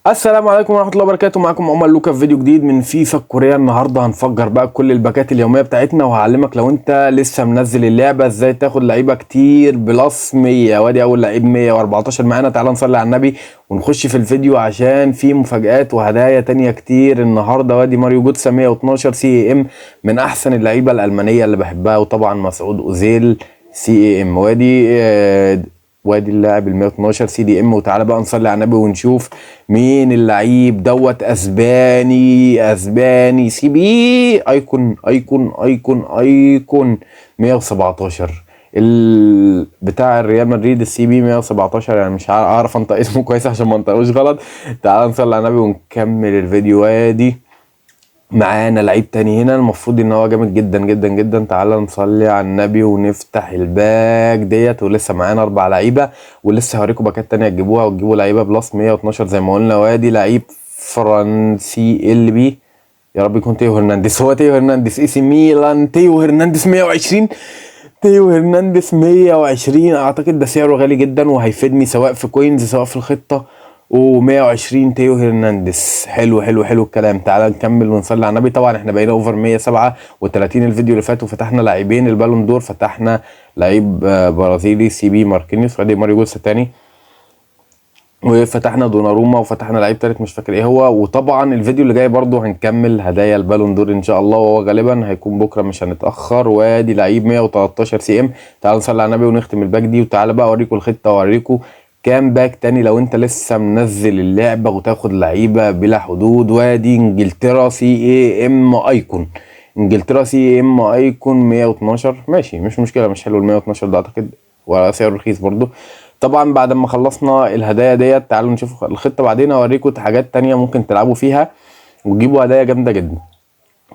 السلام عليكم ورحمة الله وبركاته. معاكم عمر لوكا في فيديو جديد من فيفا الكورية. النهاردة هنفجر بقى كل الباكات اليومية بتاعتنا، وهعلمك لو انت لسه منزل اللعبة ازاي تاخد لعيبة كتير بلس 100. وادي اول لعيب 114 معانا. تعال نصلي على النبي ونخش في الفيديو عشان في مفاجآت وهدايا تانية كتير النهاردة. وادي ماريو جوتسا 112 سي اي ام، من احسن اللعيبة الألمانية اللي بحبها. وطبعا مسعود اوزيل سي اي ام. وادي اللاعب ال 112 سي دي ام. وتعالى بقى نصلي على النبي ونشوف مين اللعيب دوت. اسباني سي بي ايكون ايكون ايكون ايكون 117 بتاع الريال مدريد السي بي 117. يعني مش هعرف انطق اسمه كويس عشان ما انطقوش غلط. تعالى نصلي على النبي ونكمل الفيديو. دي معانا لعيب تاني هنا، المفروض ان هو جامد جدا جدا جدا. تعالى نصلي على النبي ونفتح الباك ديت. ولسه معانا 4 لعيبه، ولسه هوريكم باكات تانية تجيبوها وتجيبوا لعيبه بلس 112 زي ما قلنا. وادي لعيب فرنسي ال بي، يا رب يكون تيو هرنانديز. هو تيو هرنانديز اي سي ميلان. تيو هرنانديز 120. تيو هرنانديز 120. اعتقد ده سعره غالي جدا وهيفيدني سواء في كوينز سواء في الخطه. و120 تيو هرنانديز. حلو حلو حلو الكلام. تعالى نكمل ونصلي على النبي. طبعا احنا بقينا اوفر 137 الفيديو اللي فات، وفتحنا لاعبين البالون دور. فتحنا لعيب برازيلي سي بي ماركينيوس، وادي ماريو جوتسا تاني، وفتحنا دوناروما، وفتحنا لعيب تالت مش فاكر ايه هو. وطبعا الفيديو اللي جاي برضو هنكمل هدايا البالون دور ان شاء الله، وهو غالبا هيكون بكره مش هنتاخر. وادي لعيب 113 سي ام. تعالوا نصلي على النبي ونختم الباك دي. وتعالى بقى اوريكم الخطه واوريكم كام باك تاني لو انت لسه منزل اللعبه وتاخد لعيبه بلا حدود. وادي انجلترا سي اي ام ايكون. انجلترا سي اي ام ايكون 112. ماشي مش مشكله، مش حلو ال 112 ده اعتقد، وسعره رخيص برضو. طبعا بعد ما خلصنا الهدايا ديت تعالوا نشوف الخطه بعدين. اوريكم حاجات تانية ممكن تلعبوا فيها وتجيبوا هدايا جامده جدا.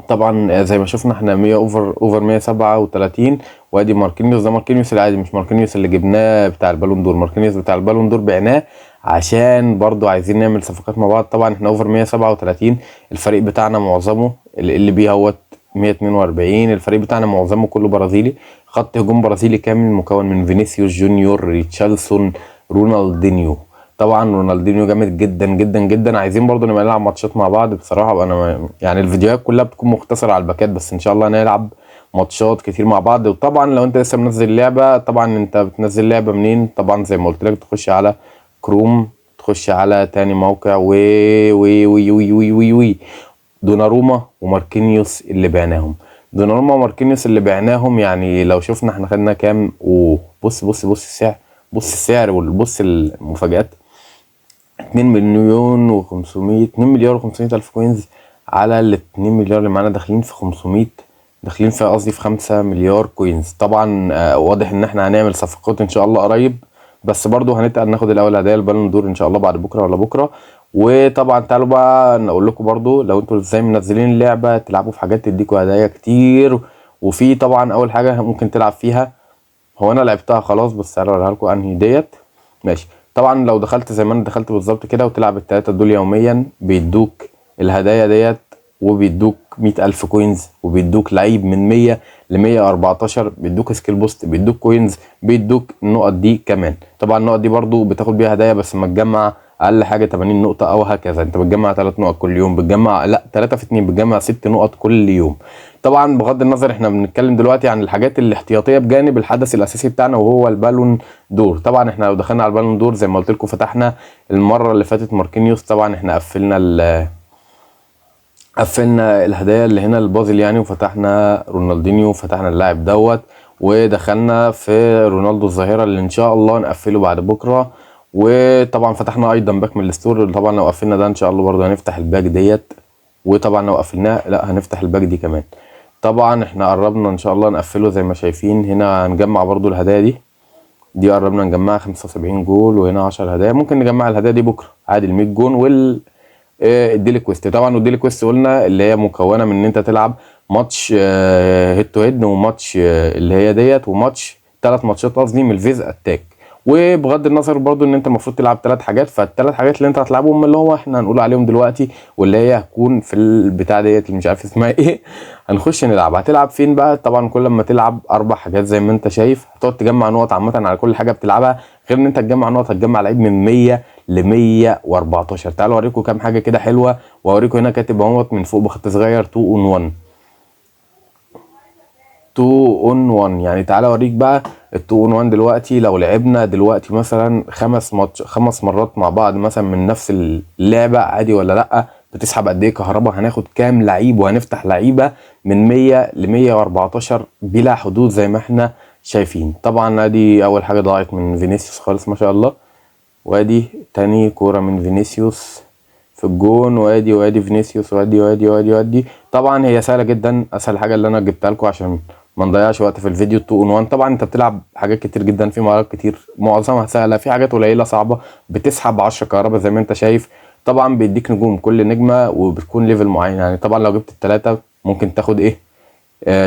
طبعا زي ما شفنا احنا 100 اوفر 137. وادي ماركينيوس. ده ماركينيوس العادي مش ماركينيوس اللي جبناه بتاع البالون دور. ماركينيوس بتاع البالون دور بعناه عشان برضو عايزين نعمل صفقات مع بعض. طبعا احنا اوفر 137. الفريق بتاعنا معظمه اللي بيه هوت 142. الفريق بتاعنا معظمه كله برازيلي. خط هجوم برازيلي كامل مكون من فينيسيوس جونيور، ريتشارلسون، رونالدينيو. طبعا رونالدينيو جامد جدا جدا جدا. عايزين برضو نبقى نلعب ماتشات مع بعض بصراحه. انا يعني الفيديوهات كلها بتكون مختصره على الباكات، بس ان شاء الله نلعب ماتشات كتير مع بعض. وطبعا لو انت لسه منزل لعبه، طبعا انت بتنزل لعبه منين؟ طبعا زي ما قلت لك تخش على كروم، تخش على تاني موقع وي دوناروما وماركينيوس اللي بعناهم. دوناروما وماركينيوس اللي بعناهم، يعني لو شفنا احنا خدنا كام. بص السعر. بص السعر وبص المفاجآت. 2 مليون و500، 2 مليار و500 الف كوينز على ال 2 مليار اللي معانا. داخلين في 500، داخلين في قصدي في 5 مليار كوينز. طبعا واضح ان احنا هنعمل صفقات ان شاء الله قريب، بس برضو هنتقل ناخد الاول هدايا البالون دور ان شاء الله بعد بكره ولا بكره. وطبعا تعالوا بقى نقول لكم برضو لو انتوا ازاي منزلين اللعبه تلعبوا في حاجات تديكوا هدايا كتير. وفي طبعا اول حاجه ممكن تلعب فيها، هو انا لعبتها خلاص بس تعالوا اوريها لكم انهي ديت. ماشي. طبعا لو دخلت زي ما انا دخلت بالظبط كده وتلعب ال3 دول يوميا بيدوك الهدايا ديت، وبيدوك 100,000 كوينز، وبيدوك لعيب من 100 ل 114، بيدوك سكيل بوست، بيدوك كوينز، بيدوك النقط دي كمان. طبعا النقط دي برضو بتاخد بيها هدايا بس ما تجمع اقل حاجه 80 نقطه او هكذا. انت بتجمع 3 نقط كل يوم، بتجمع لا 3 في 2 بتجمع 6 نقط كل يوم. طبعا بغض النظر احنا بنتكلم دلوقتي عن الحاجات الاحتياطيه بجانب الحدث الاساسي بتاعنا وهو البالون دور. طبعا احنا لو دخلنا على البالون دور زي ما قلت لكم فتحنا المره اللي فاتت ماركينيوس. طبعا احنا قفلنا الهدايا اللي هنا البازل يعني، وفتحنا رونالدينيو وفتحنا اللاعب دوت، ودخلنا في رونالدو الظاهره اللي ان شاء الله نقفله بعد بكره. وطبعا فتحنا ايضا باك من الستور. طبعا لو قفلنا ده ان شاء الله برضه هنفتح الباك ديت. وطبعا لو قفلناه لا هنفتح الباك دي كمان. طبعا احنا قربنا ان شاء الله نقفله زي ما شايفين هنا. هنجمع برضو الهدايا دي قربنا نجمعها 75 جول، وهنا 10 هدايا. ممكن نجمع الهدايا دي بكره عادي ال 100 جون الديلي كويست. طبعا والديلي كويست قلنا اللي هي مكونه من ان انت تلعب ماتش هيد تو هيد، وماتش اللي هي ديت، وماتش 3 ماتشات قصدي من الفيز اتاك. وبغض النظر برضو ان انت المفروض تلعب 3 حاجات، فال3 حاجات اللي انت هتلعبهم اللي هو احنا هنقول عليهم دلوقتي، واللي هي هتكون في البتاع ديت اللي مش عارف اسمها ايه. هنخش نلعب. هتلعب فين بقى؟ طبعا كل ما تلعب 4 حاجات زي ما انت شايف هتقعد تجمع نقط عامه على كل حاجه بتلعبها. غير ان انت تجمع نقط هتجمع لعيب من 100 ل 114. تعالوا اوريكم كام حاجه كده حلوه، واوريكم هنا كاتب اهوت من فوق بخط صغير 2 on 1 2 on 1. يعني تعالى اوريك بقى ال 2 on 1 دلوقتي. لو لعبنا دلوقتي مثلا 5 مرات مع بعض مثلا من نفس اللعبه عادي ولا لا، بتسحب قد ايه كهرباء، هناخد كام لعيب، وهنفتح لعيبه من 100 ل 114 بلا حدود زي ما احنا شايفين. طبعا ادي اول حاجه ضاعت من فينيسيوس خالص ما شاء الله، وادي تاني كوره من فينيسيوس في الجون، وادي فينيسيوس، وادي. طبعا هي سهله جدا، اسهل حاجه اللي انا جبتها لكم عشان ما نضيعش وقت في الفيديو 2 on 1. طبعا انت بتلعب حاجات كتير جدا، في مهارات كتير معظمها سهله، في حاجات قليله صعبه. بتسحب 10 كهرباء زي ما انت شايف. طبعا بيديك نجوم كل نجمه وبتكون ليفل معين. يعني طبعا لو جبت الثلاثه ممكن تاخد ايه،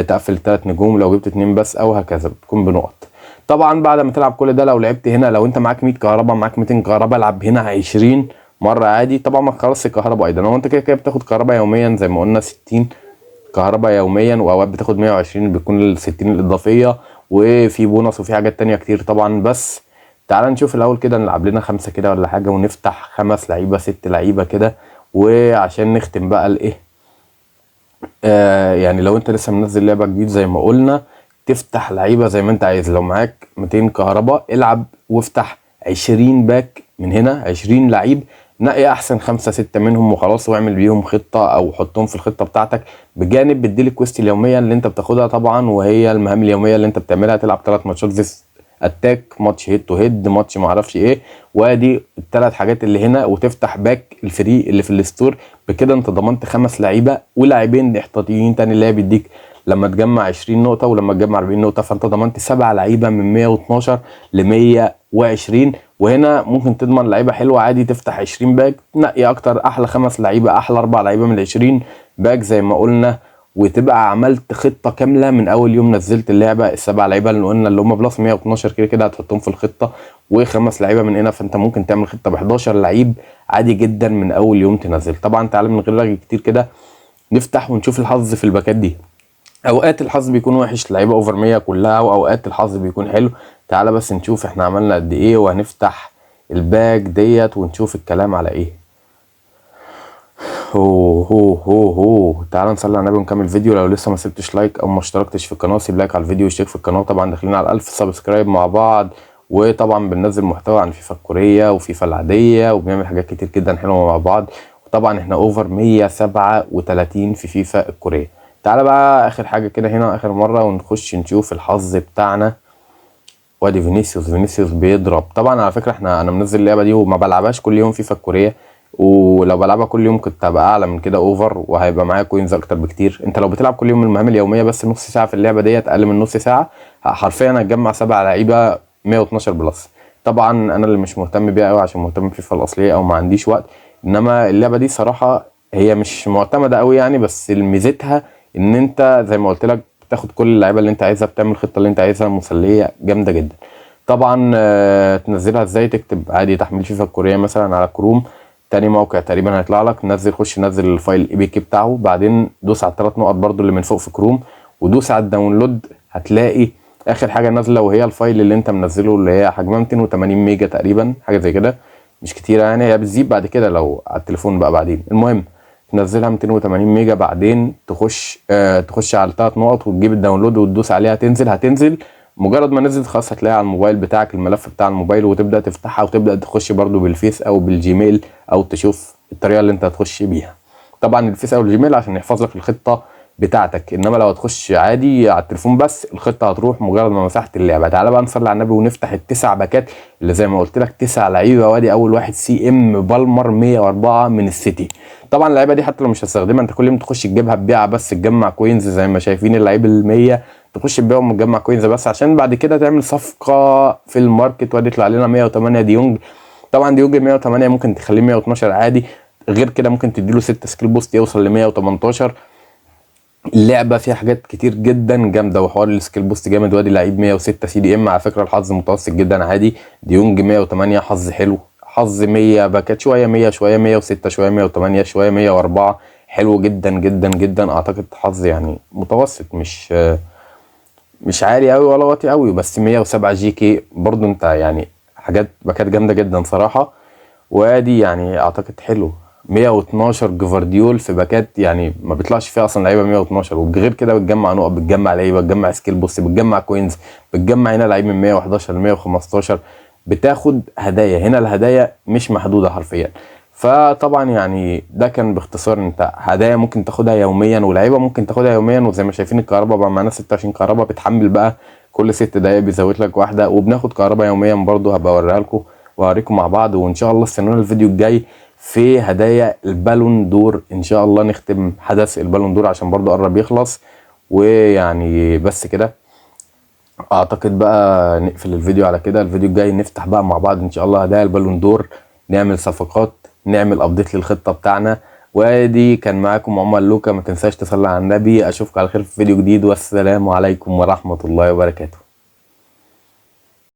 تقفل 3 نجوم، لو جبت 2 بس او هكذا بتكون بنقط. طبعا بعد ما تلعب كل ده، لو لعبت هنا، لو انت معاك 100 كهرباء معاك 200 كهرباء، العب هنا 20 مره عادي. طبعا ما تخلصش كهرباء ايضا، هو انت كده كده بتاخد كهرباء يوميا زي ما قلنا 60 كهرباء يوميا، واوقات بتاخد 120 بتكون ال 60 الاضافيه، وفي بونص وفي حاجات تانية كتير طبعا. بس تعال نشوف الاول كده، نلعب لنا 5 كده ولا حاجه، ونفتح 5 لعيبه 6 لعيبه كده، وعشان نختم بقى الايه، يعني لو انت لسه منزل لعبه جديد زي ما قلنا، تفتح لعيبه زي ما انت عايز. لو معاك 200 كهرباء العب وافتح 20 باك من هنا، 20 لعيب، نقي احسن 5 6 منهم وخلاص، واعمل بيهم خطه او حطهم في الخطه بتاعتك، بجانب بتدي الكويست اليوميه اللي انت بتاخدها طبعا، وهي المهام اليوميه اللي انت بتعملها. تلعب 3 ماتشات فيس اتاك، ماتش هيد تو هيد، ماتش معرفش ايه، وادي ال3 حاجات اللي هنا، وتفتح باك الفري اللي في الستور. بكده انت ضمنت 5 لعيبه ولاعبين احتياطيين تاني اللي هي بيديك لما تجمع 20 نقطه ولما تجمع 40 نقطه، فانت ضمنت 7 لعيبه من 112 ل 120. وهنا ممكن تضمن لعيبه حلوه عادي، تفتح 20 باك، تنقي اكتر احلى 5 لعيبه، احلى 4 لعيبه من ال 20 باك زي ما قلنا، وتبقى عملت خطه كامله من اول يوم نزلت اللعبه. ال7 لعيبه اللي قلنا اللي هم بلس 112 كده كده هتحطهم في الخطه، و5 لعيبه من هنا، فانت ممكن تعمل خطه ب 11 لعيب عادي جدا من اول يوم تنزل. طبعا تعالى من غير رغي كتير كده نفتح ونشوف الحظ في الباكات دي. اوقات الحظ بيكون وحش، لعيبه اوفر 100 كلها، واوقات الحظ بيكون حلو. تعالى بس نشوف احنا عملنا قد ايه، وهنفتح الباك ديت ونشوف الكلام على ايه. هو تعالى نصلي على النبي ونكمل الفيديو. لو لسه ما سبتش لايك او ما اشتركتش في القناه سيب لايك على الفيديو واشترك في القناه. طبعا داخلين على 1000 سبسكرايب مع بعض، وطبعا بننزل محتوى عن فيفا الكوريه وفيفا العاديه، وبنعمل حاجات كتير جدا حلوه مع بعض. وطبعا احنا اوفر 137 في فيفا الكوريه. تعالى بقى اخر حاجه كده هنا، اخر مره، ونخش نشوف الحظ بتاعنا. وادي فينيسيوس بيضرب. طبعا على فكره انا منزل اللعبه دي وما بلعبهاش كل يوم فيفا الكوريه، ولو بلعبها كل يوم كنت هبقى اعلى من كده اوفر، وهيبقى معايا كوينز اكتر بكتير. انت لو بتلعب كل يوم المهام اليوميه بس نص ساعه في اللعبه ديت، اقل من نص ساعه، حرفيا هتجمع 7 لعيبه 112 بلس. طبعا انا اللي مش مهتم بيها قوي عشان مهتم بفيفا الاصليه او ما عنديش وقت، انما اللعبه دي صراحه هي مش معتمده قوي يعني، بس ميزتها ان انت زي ما قلت لك بتاخد كل اللعيبه اللي انت عايزها، بتعمل الخطه اللي انت عايزها، مسليه جامده جدا. طبعا تنزلها ازاي؟ تكتب عادي تحميل فيفا الكوريه مثلا على كروم، تاني موقع تقريبا هيطلع لك، نزل خش نزل الفايل الاي بي كي بتاعه، بعدين دوس على ال3 نقط برضو اللي من فوق في كروم، ودوس على الداونلود. هتلاقي اخر حاجه نازله وهي الفايل اللي انت منزله، اللي هي حجمها 280 ميجا تقريبا، حاجه زي كده، مش كتيره يعني، هي بتزيد بعد كده لو على التليفون بقى بعدين. المهم تنزلها 280 ميجا، بعدين تخش على ال3 نقط وتجيب الداونلود وتدوس عليها، هتنزل. مجرد ما نزلت خلاص هتلاقي على الموبايل بتاعك الملف بتاع الموبايل، وتبدا تفتحها وتبدا تخش برضو بالفيس او بالجيميل، او تشوف الطريقه اللي انت هتخش بيها. طبعا الفيس او الجيميل عشان يحفظ لك الخطه بتاعتك، انما لو هتخش عادي على التليفون بس الخطه هتروح مجرد ما مسحت اللعبه. تعالى بقى نصلي على النبي ونفتح ال9 باكات اللي زي ما قلت لك 9 لعيبه. وادي اول واحد سي ام بالمر 104 من السيتي. طبعا اللعيبه دي حتى لو مش هتستخدمها انت كل يوم تخش تجيبها تبيعها بس تجمع كوينز زي ما شايفين اللعيب ال100 تخش تبيعهم وتجمع كوينز بس، عشان بعد كده تعمل صفقه في الماركت. وادي يطلع لنا 108 ديونج. طبعا ديونج 108 ممكن تخليه 112 عادي، غير كده ممكن تديله 6 سكيل بوست يوصل ل 118. اللعبه فيها حاجات كتير جدا جامده، وحوار السكيل بوست جامد. وادي لعيب 106 سي دي ام، على فكره الحظ متوسط جدا عادي. ديونج 108 حظ حلو، حظ 100 باكات، شويه 100 شويه 106 شويه 108 شويه 104، حلو جدا جدا جدا. اعتقد حظ يعني متوسط، مش عالي قوي ولا واطي قوي، بس 107 جي كي برضو انت يعني حاجات باكات جامده جدا صراحه. وادي يعني اعتقد حلو 112 جفارديول في باكات، يعني ما بيطلعش فيها اصلا لعيبه 112. وغير كده بتجمع نقط، بتجمع لعيبه، بتجمع سكيل بوست، بتجمع كوينز، بتجمع هنا لعيب من 111 ل 115، بتاخد هدايا. هنا الهدايا مش محدوده حرفيا. فطبعا يعني ده كان باختصار، انت هدايا ممكن تاخدها يوميا ولعيبه ممكن تاخدها يوميا. وزي ما شايفين الكهرباء بقى معانا 26 كهرباء، بتحمل بقى كل 6 دقايق بيزود لك واحده. وبناخد كهرباء يوميا برضو، هبقى اوريها لكم واوريكم مع بعض. وان شاء الله استنونا الفيديو الجاي في هدايا البالون دور ان شاء الله، نختم حدث البالون دور عشان برضو قرب يخلص. ويعني بس كده اعتقد بقى نقفل الفيديو على كده. الفيديو الجاي نفتح بقى مع بعض ان شاء الله هدايا البالون دور، نعمل صفقات، نعمل ابديت للخطه بتاعنا. وادي كان معاكم عمر لوكا، ما تنساش تصلي على النبي. اشوفك على خير في فيديو جديد، والسلام عليكم ورحمه الله وبركاته.